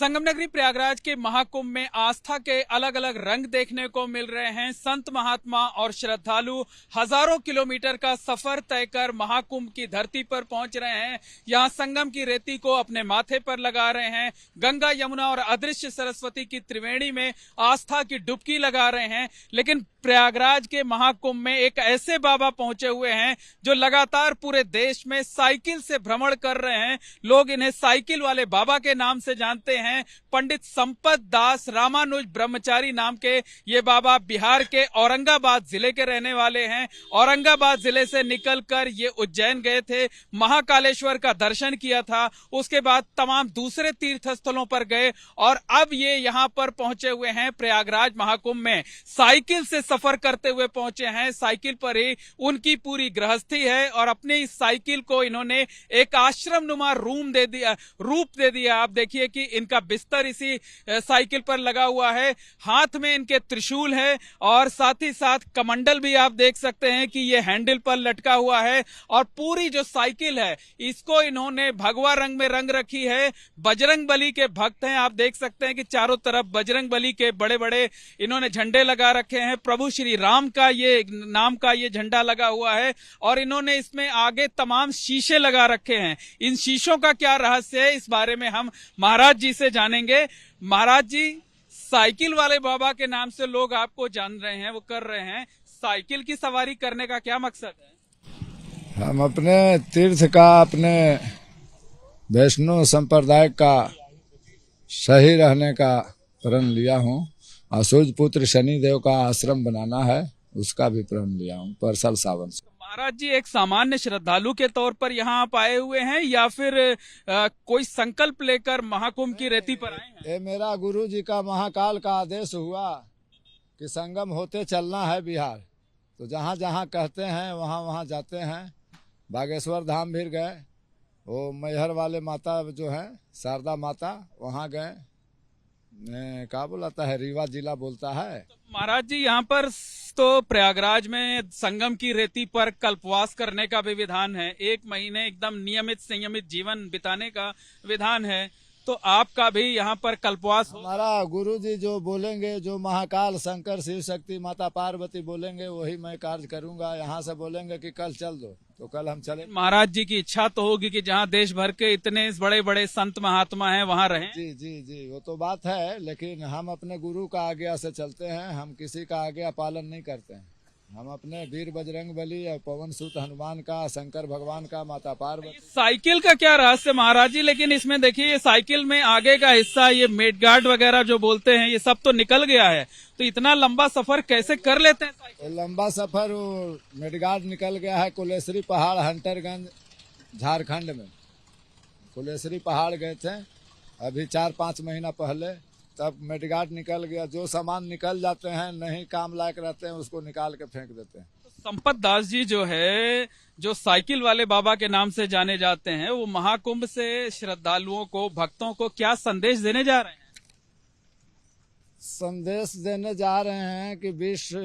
संगम नगरी प्रयागराज के महाकुंभ में आस्था के अलग अलग रंग देखने को मिल रहे हैं। संत महात्मा और श्रद्धालु हजारों किलोमीटर का सफर तय कर महाकुंभ की धरती पर पहुंच रहे हैं। यहां संगम की रेती को अपने माथे पर लगा रहे हैं। गंगा, यमुना और अदृश्य सरस्वती की त्रिवेणी में आस्था की डुबकी लगा रहे हैं। लेकिन प्रयागराज के महाकुंभ में एक ऐसे बाबा पहुंचे हुए हैं जो लगातार पूरे देश में साइकिल से भ्रमण कर रहे हैं। लोग इन्हें साइकिल वाले बाबा के नाम से जानते हैं। पंडित संपत दास रामानुज ब्रह्मचारी नाम के ये बाबा बिहार के औरंगाबाद जिले के रहने वाले हैं। औरंगाबाद जिले से निकलकर ये उज्जैन गए थे, महाकालेश्वर का दर्शन किया था, उसके बाद तमाम दूसरे तीर्थ स्थलों पर गए और अब ये यहाँ पर पहुंचे हुए हैं प्रयागराज महाकुंभ में। साइकिल से सफर करते हुए पहुंचे हैं। साइकिल पर ही उनकी पूरी गृहस्थी है और अपनी इस साइकिल को इन्होंने एक आश्रम नुमा रूप दे दिया। आप देखिए कि इनका बिस्तर इसी साइकिल पर लगा हुआ है, हाथ में इनके त्रिशूल है और साथ ही साथ कमंडल भी आप देख सकते हैं कि ये हैंडल पर लटका हुआ है। और पूरी जो साइकिल है इसको इन्होंने भगवा रंग में रंग रखी है। बजरंग बली के भक्त हैं, आप देख सकते हैं कि चारों तरफ बजरंग बली के बड़े बड़े इन्होंने झंडे लगा रखे हैं। प्रभु श्री राम का ये नाम का ये झंडा लगा हुआ है और इन्होंने इसमें आगे तमाम शीशे लगा रखे हैं। इन शीशों का क्या रहस्य है, इस बारे में हम महाराज जी से जानेंगे। महाराज जी, साइकिल वाले बाबा के नाम से लोग आपको जान रहे हैं, वो कर रहे हैं। साइकिल की सवारी करने का क्या मकसद है? हम अपने तीर्थ का, अपने वैष्णव संप्रदाय का सही रहने का प्रण लिया हूँ। असूज पुत्र शनिदेव का आश्रम बनाना है, उसका भी प्रण लिया हूँ पर साल सावन से। महाराज जी, एक सामान्य श्रद्धालु के तौर पर यहाँ आप आए हुए हैं या फिर कोई संकल्प लेकर महाकुंभ की रेती पर आए हैं? ये मेरा गुरु जी का महाकाल का आदेश हुआ कि संगम होते चलना है बिहार, तो जहाँ जहाँ कहते हैं वहाँ वहाँ जाते हैं। बागेश्वर धाम भी गए, वो मैहर वाले माता जो है शारदा माता, वहाँ गए। क्या बोलाता है, रीवा जिला बोलता है। तो महाराज जी, यहाँ पर तो प्रयागराज में संगम की रेती पर कल्पवास करने का भी विधान है। 1 महीने एकदम नियमित संयमित जीवन बिताने का विधान है, तो आपका भी यहाँ पर कल्पवास। हमारा गुरु जी जो बोलेंगे, जो महाकाल शंकर शिव शक्ति माता पार्वती बोलेंगे वही मैं कार्य करूंगा। यहाँ से बोलेंगे कि कल चल दो तो कल हम चले। महाराज जी की इच्छा तो होगी कि जहाँ देश भर के इतने बड़े बड़े संत महात्मा हैं वहाँ रहें। जी जी जी, वो तो बात है, लेकिन हम अपने गुरु का आज्ञा से चलते हैं। हम किसी का आज्ञा पालन नहीं करते हैं। हम अपने वीर बजरंग बली और पवन सुत हनुमान का, शंकर भगवान का, माता पार्वती। साइकिल का क्या रहस्य महाराज जी? लेकिन इसमें देखिए, ये साइकिल में आगे का हिस्सा, ये मेडगार्ड वगैरह जो बोलते हैं, ये सब तो निकल गया है, तो इतना लंबा सफर कैसे कर लेते हैं साइकिल? लंबा सफर मेडगार्ड निकल गया है। कुलेश्वरी पहाड़, हंटरगंज, झारखंड में कुलेश्वरी पहाड़ गए थे अभी 4-5 महीना पहले, तब मेडगार्ड निकल गया। जो सामान निकल जाते हैं, नहीं काम लायक रहते हैं, उसको निकाल के फेंक देते हैं। संपत दास जी जो है, जो साइकिल वाले बाबा के नाम से जाने जाते हैं, वो महाकुंभ से श्रद्धालुओं को, भक्तों को क्या संदेश देने जा रहे हैं? संदेश देने जा रहे हैं कि विश्व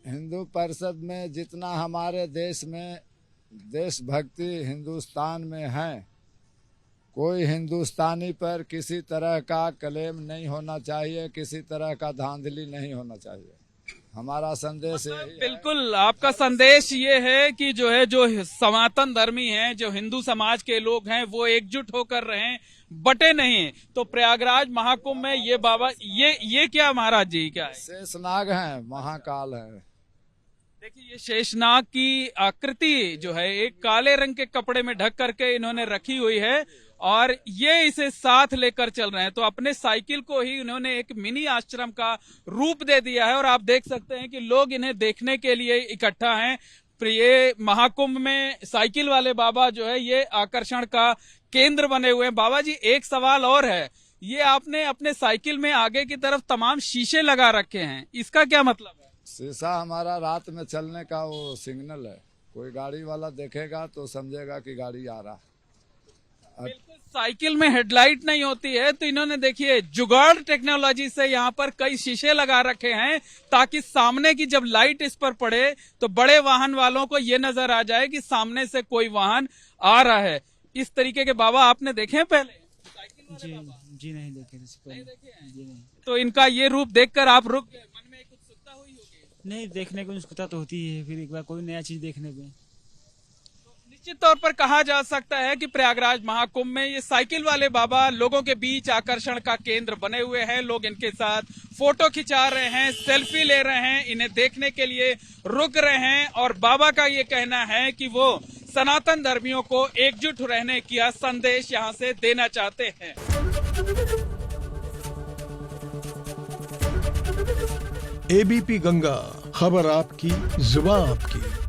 हिंदू परिषद में जितना हमारे देश में देशभक्ति हिंदुस्तान में है, कोई हिंदुस्तानी पर किसी तरह का क्लेम नहीं होना चाहिए, किसी तरह का धांधली नहीं होना चाहिए। हमारा संदेश है। बिल्कुल, आपका संदेश ये है कि जो है, जो सनातन धर्मी हैं, जो हिंदू समाज के लोग हैं, वो एकजुट होकर रहें, बटे नहीं। तो प्रयागराज महाकुंभ में ये बाबा, ये क्या महाराज जी, क्या है? शेषनाग है, महाकाल है। देखिए, ये शेषनाग की आकृति जो है एक काले रंग के कपड़े में ढक करके इन्होंने रखी हुई है और ये इसे साथ लेकर चल रहे हैं। तो अपने साइकिल को ही इन्होंने एक मिनी आश्रम का रूप दे दिया है और आप देख सकते हैं कि लोग इन्हें देखने के लिए इकट्ठा हैं। ये महाकुंभ में साइकिल वाले बाबा जो है ये आकर्षण का केंद्र बने हुए हैं। बाबा जी, एक सवाल और है, ये आपने अपने साइकिल में आगे की तरफ तमाम शीशे लगा रखे हैं, इसका क्या मतलब है? शीशा हमारा रात में चलने का वो सिग्नल है। कोई गाड़ी वाला देखेगा तो समझेगा कि गाड़ी आ रहा। बिल्कुल, साइकिल में हेडलाइट नहीं होती है, तो इन्होंने देखिए जुगाड़ टेक्नोलॉजी से यहाँ पर कई शीशे लगा रखे हैं ताकि सामने की जब लाइट इस पर पड़े तो बड़े वाहन वालों को ये नजर आ जाए कि सामने से कोई वाहन आ रहा है। इस तरीके के बाबा आपने देखे हैं पहले? जी जी नहीं देखे थे इससे नहीं पहले। देखे हैं? जी नहीं। तो इनका ये रूप देखकर आप रुक गए, मन में एक उत्सुकता हुई होगी। नहीं, देखने को उत्सुकता तो होती ही है, फिर एक बार कोई नया चीज देखने पे। निश्चित तौर पर कहा जा सकता है कि प्रयागराज महाकुंभ में ये साइकिल वाले बाबा लोगों के बीच आकर्षण का केंद्र बने हुए हैं। लोग इनके साथ फोटो खिंचा रहे हैं, सेल्फी ले रहे हैं, इन्हें देखने के लिए रुक रहे हैं। और बाबा का ये कहना है कि वो सनातन धर्मियों को एकजुट रहने का संदेश यहाँ से देना चाहते हैं। एबीपी गंगा, खबर आपकी, जुबान आपकी।